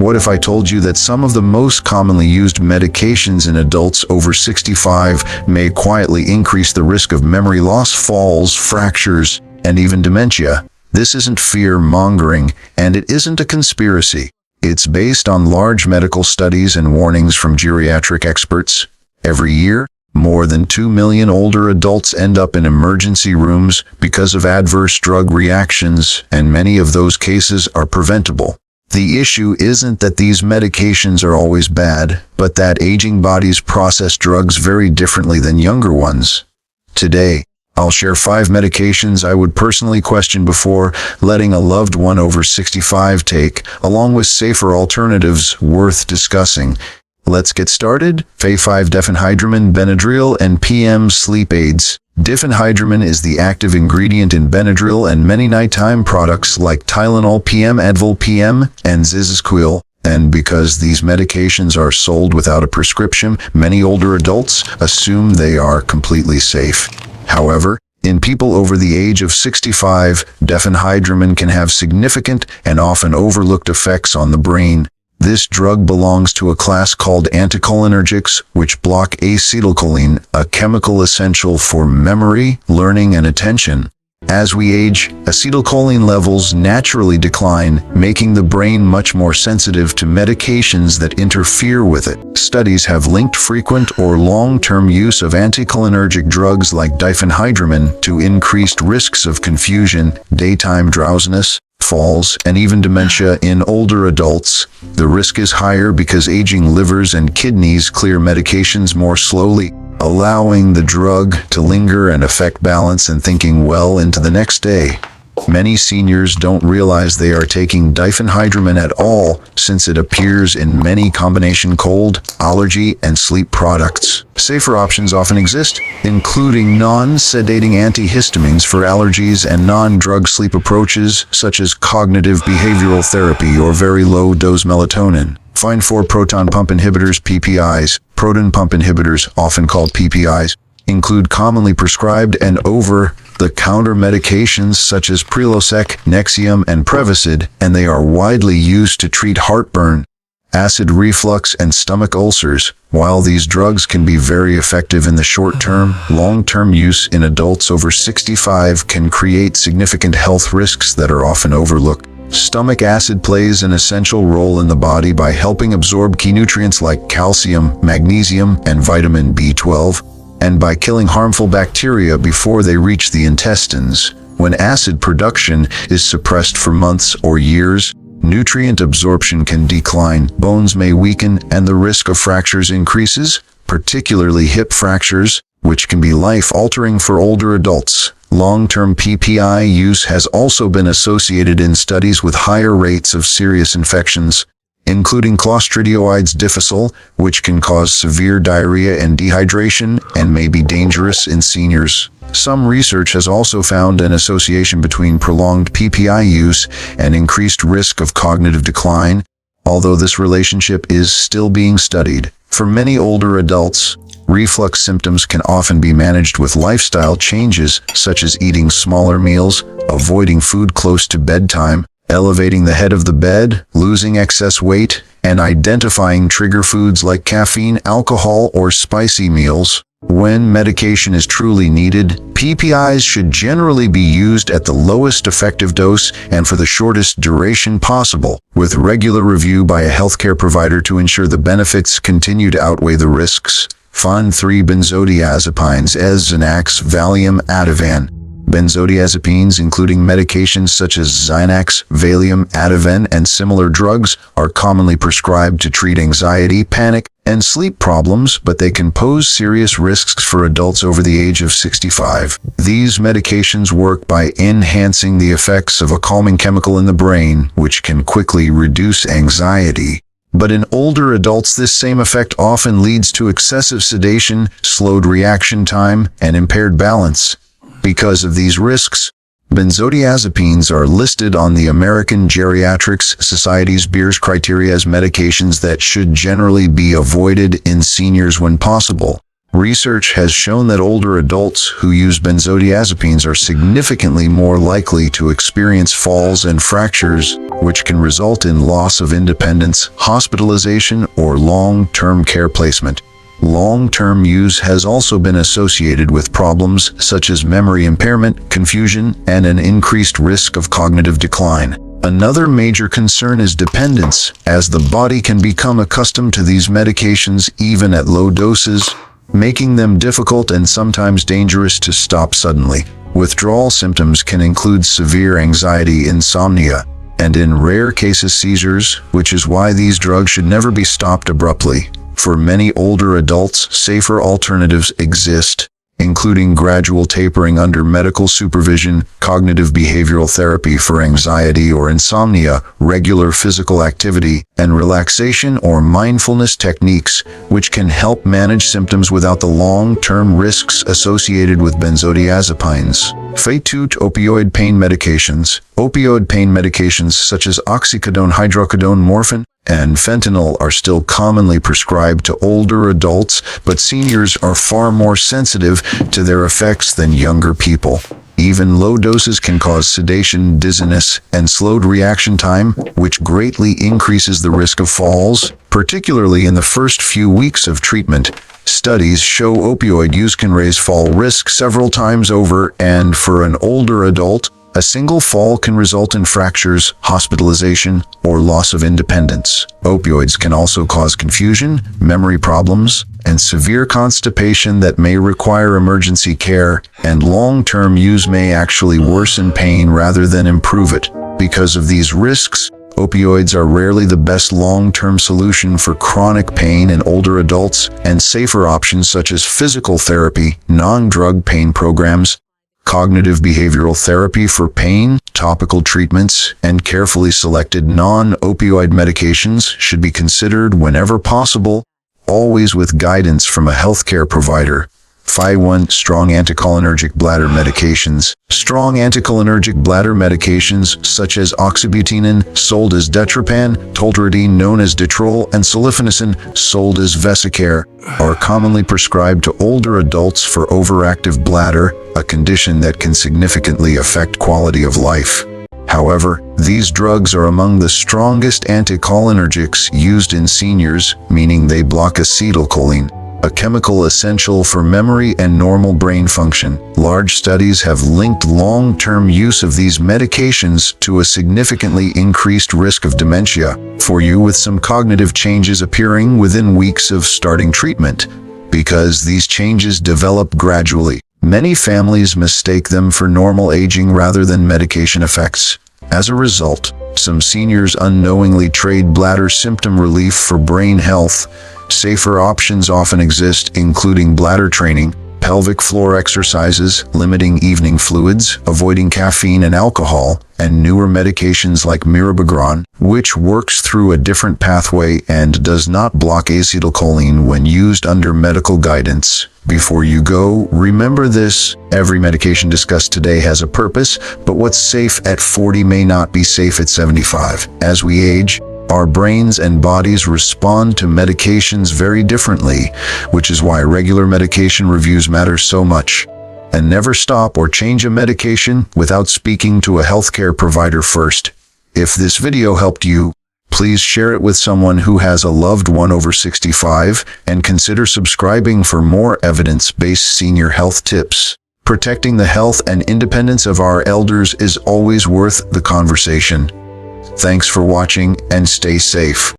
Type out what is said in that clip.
What if I told you that some of the most commonly used medications in adults over 65 may quietly increase the risk of memory loss, falls, fractures, and even dementia? This isn't fear-mongering, and it isn't a conspiracy. It's based on large medical studies and warnings from geriatric experts. Every year, more than 2 million older adults end up in emergency rooms because of adverse drug reactions, and many of those cases are preventable. The issue isn't that these medications are always bad, but that aging bodies process drugs very differently than younger ones. Today, I'll share 5 medications I would personally question before letting a loved one over 65 take, along with safer alternatives worth discussing. Let's get started. P5 Diphenhydramine, Benadryl, and PM sleep aids. Diphenhydramine is the active ingredient in Benadryl and many nighttime products like Tylenol PM, Advil PM, and Zizquil. And because these medications are sold without a prescription, many older adults assume they are completely safe. However, in people over the age of 65, diphenhydramine can have significant and often overlooked effects on the brain. This drug belongs to a class called anticholinergics, which block acetylcholine, a chemical essential for memory, learning, and attention. As we age, acetylcholine levels naturally decline, making the brain much more sensitive to medications that interfere with it. Studies have linked frequent or long-term use of anticholinergic drugs like diphenhydramine to increased risks of confusion, daytime drowsiness, falls, and even dementia in older adults. The risk is higher because aging livers and kidneys clear medications more slowly, allowing the drug to linger and affect balance and thinking well into the next day. Many seniors don't realize they are taking diphenhydramine at all, since it appears in many combination cold, allergy, and sleep products. Safer options often exist, including non-sedating antihistamines for allergies and non-drug sleep approaches such as cognitive behavioral therapy or very low-dose melatonin. Find 4 proton pump inhibitors, PPIs. Proton pump inhibitors, often called PPIs, include commonly prescribed and over-the-counter medications such as Prilosec, Nexium, and Prevacid, and they are widely used to treat heartburn, acid reflux, and stomach ulcers. While these drugs can be very effective in the short term, long-term use in adults over 65 can create significant health risks that are often overlooked. Stomach acid plays an essential role in the body by helping absorb key nutrients like calcium, magnesium, and vitamin B12, and by killing harmful bacteria before they reach the intestines. When acid production is suppressed for months or years, nutrient absorption can decline, bones may weaken, and the risk of fractures increases, particularly hip fractures, which can be life-altering for older adults. Long-term PPI use has also been associated in studies with higher rates of serious infections, including Clostridioides difficile, which can cause severe diarrhea and dehydration and may be dangerous in seniors. Some research has also found an association between prolonged PPI use and increased risk of cognitive decline, although this relationship is still being studied. For many older adults, reflux symptoms can often be managed with lifestyle changes such as eating smaller meals, avoiding food close to bedtime, elevating the head of the bed, losing excess weight, and identifying trigger foods like caffeine, alcohol, or spicy meals. When medication is truly needed, PPIs should generally be used at the lowest effective dose and for the shortest duration possible, with regular review by a healthcare provider to ensure the benefits continue to outweigh the risks. Find 3 benzodiazepines: Xanax, Valium, Ativan. Benzodiazepines, including medications such as Xanax, Valium, Ativan, and similar drugs, are commonly prescribed to treat anxiety, panic, and sleep problems, but they can pose serious risks for adults over the age of 65. These medications work by enhancing the effects of a calming chemical in the brain, which can quickly reduce anxiety. But in older adults, this same effect often leads to excessive sedation, slowed reaction time, and impaired balance. Because of these risks, benzodiazepines are listed on the American Geriatrics Society's Beers criteria as medications that should generally be avoided in seniors when possible. Research has shown that older adults who use benzodiazepines are significantly more likely to experience falls and fractures, which can result in loss of independence, hospitalization, or long-term care placement. Long-term use has also been associated with problems such as memory impairment, confusion, and an increased risk of cognitive decline. Another major concern is dependence, as the body can become accustomed to these medications even at low doses, making them difficult and sometimes dangerous to stop suddenly. Withdrawal symptoms can include severe anxiety, insomnia, and in rare cases seizures, which is why these drugs should never be stopped abruptly. For many older adults, safer alternatives exist, including gradual tapering under medical supervision, cognitive behavioral therapy for anxiety or insomnia, regular physical activity, and relaxation or mindfulness techniques, which can help manage symptoms without the long-term risks associated with benzodiazepines. Opioid pain medications. Opioid pain medications such as oxycodone, hydrocodone, morphine, and fentanyl are still commonly prescribed to older adults, but seniors are far more sensitive to their effects than younger people. Even low doses can cause sedation, dizziness, and slowed reaction time, which greatly increases the risk of falls, particularly in the first few weeks of treatment. Studies show opioid use can raise fall risk several times over, and for an older adult, a single fall can result in fractures, hospitalization, or loss of independence. Opioids can also cause confusion, memory problems, and severe constipation that may require emergency care, and long-term use may actually worsen pain rather than improve it. Because of these risks, opioids are rarely the best long-term solution for chronic pain in older adults, and safer options such as physical therapy, non-drug pain programs, cognitive behavioral therapy for pain, topical treatments, and carefully selected non-opioid medications should be considered whenever possible, always with guidance from a healthcare provider. 5.1 Strong anticholinergic bladder medications. Strong anticholinergic bladder medications such as oxybutynin, sold as Detrapan, tolterodine, known as Ditrol, and sulfonylurea, sold as Vesicare, are commonly prescribed to older adults for overactive bladder, a condition that can significantly affect quality of life. However, these drugs are among the strongest anticholinergics used in seniors, meaning they block acetylcholine, a chemical essential for memory and normal brain function. Large studies have linked long-term use of these medications to a significantly increased risk of dementia, for you with some cognitive changes appearing within weeks of starting treatment. Because these changes develop gradually, many families mistake them for normal aging rather than medication effects. As a result, some seniors unknowingly trade bladder symptom relief for brain health. Safer options often exist, including bladder training, pelvic floor exercises, limiting evening fluids, avoiding caffeine and alcohol, and newer medications like mirabegron, which works through a different pathway and does not block acetylcholine when used under medical guidance. Before you go, remember this: every medication discussed today has a purpose, but what's safe at 40 may not be safe at 75. As we age, our brains and bodies respond to medications very differently, which is why regular medication reviews matter so much. And never stop or change a medication without speaking to a healthcare provider first. If this video helped you, please share it with someone who has a loved one over 65, and consider subscribing for more evidence-based senior health tips. Protecting the health and independence of our elders is always worth the conversation. Thanks for watching, and stay safe.